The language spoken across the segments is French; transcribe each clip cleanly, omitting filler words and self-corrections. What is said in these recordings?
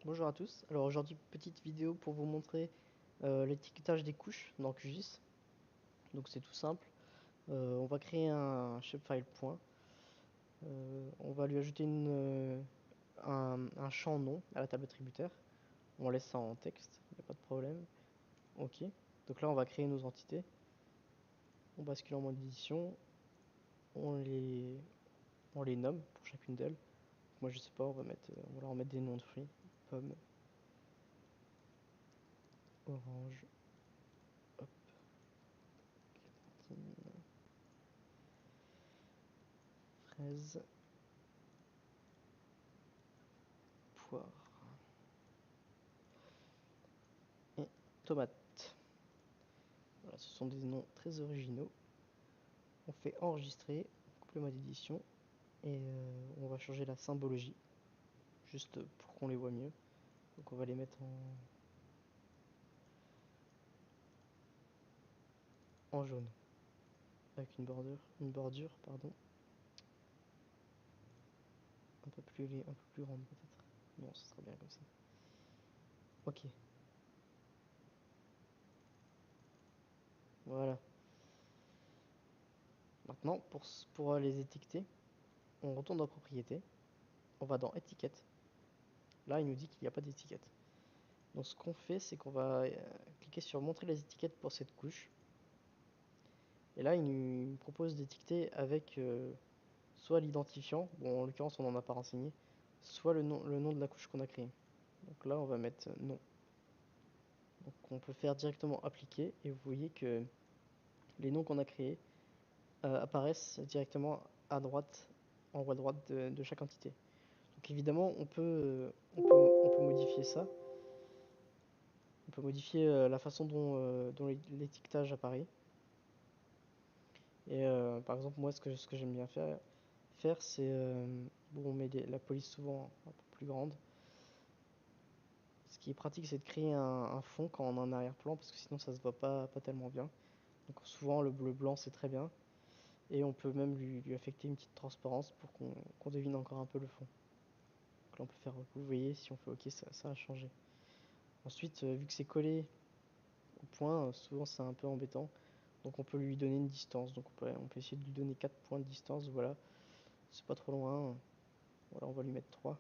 Bonjour à tous. Alors aujourd'hui, petite vidéo pour vous montrer l'étiquetage des couches dans QGIS. Donc c'est tout simple. On va créer un shapefile point. On va lui ajouter un champ nom à la table attributaire. On laisse ça en texte, il n'y a pas de problème. Ok. Donc là, on va créer nos entités. On bascule en mode édition. On les nomme pour chacune d'elles. Moi, je sais pas, on va leur mettre des noms de fruits. Pomme, orange, hop, clémentine, fraise, poire et tomate. Voilà, ce sont des noms très originaux. On fait enregistrer, on coupe le mode édition et on va changer la symbologie, juste pour qu'on les voit mieux. Donc on va les mettre en jaune, avec une bordure, pardon, un peu plus grande peut-être. Non, ce sera bien comme ça. Ok, voilà. Maintenant, pour les étiqueter, on retourne dans propriété, on va dans étiquette. Là, il nous dit qu'il n'y a pas d'étiquette. Donc ce qu'on fait, c'est qu'on va cliquer sur montrer les étiquettes pour cette couche. Et là, il nous propose d'étiqueter avec soit l'identifiant, bon en l'occurrence on n'en a pas renseigné, soit le nom de la couche qu'on a créée. Donc là, on va mettre non. Donc on peut faire directement appliquer et vous voyez que les noms qu'on a créés apparaissent directement à droite, en haut à droite de chaque entité. Donc évidemment, on peut modifier ça. On peut modifier la façon dont l'étiquetage apparaît. Et par exemple, moi, ce que j'aime bien faire c'est bon, on met la police souvent un peu plus grande. Ce qui est pratique, c'est de créer un fond quand on a un arrière-plan, parce que sinon ça se voit pas tellement bien. Donc souvent le bleu blanc c'est très bien. Et on peut même lui affecter une petite transparence pour qu'on devine encore un peu le fond. Donc là on peut faire, vous voyez, si on fait OK, ça a changé. Ensuite, vu que c'est collé au point, souvent c'est un peu embêtant. Donc on peut lui donner une distance. Donc on peut essayer de lui donner 4 points de distance, voilà. C'est pas trop loin. Voilà, on va lui mettre 3.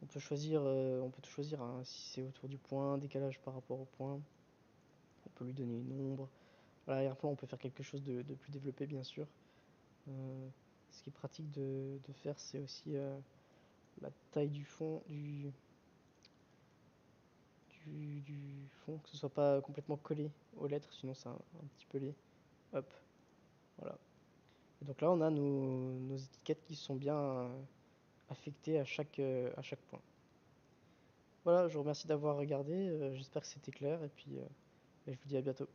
On peut tout choisir, hein, si c'est autour du point, décalage par rapport au point. On peut lui donner une ombre. À l'arrière-plan, on peut faire quelque chose de plus développé, bien sûr. Ce qui est pratique de faire, c'est aussi la taille du fond, du fond, que ce soit pas complètement collé aux lettres, sinon c'est un petit peu laid. Hop, voilà. Et donc là, on a nos étiquettes qui sont bien affectées à chaque point. Voilà, je vous remercie d'avoir regardé, j'espère que c'était clair, et puis je vous dis à bientôt.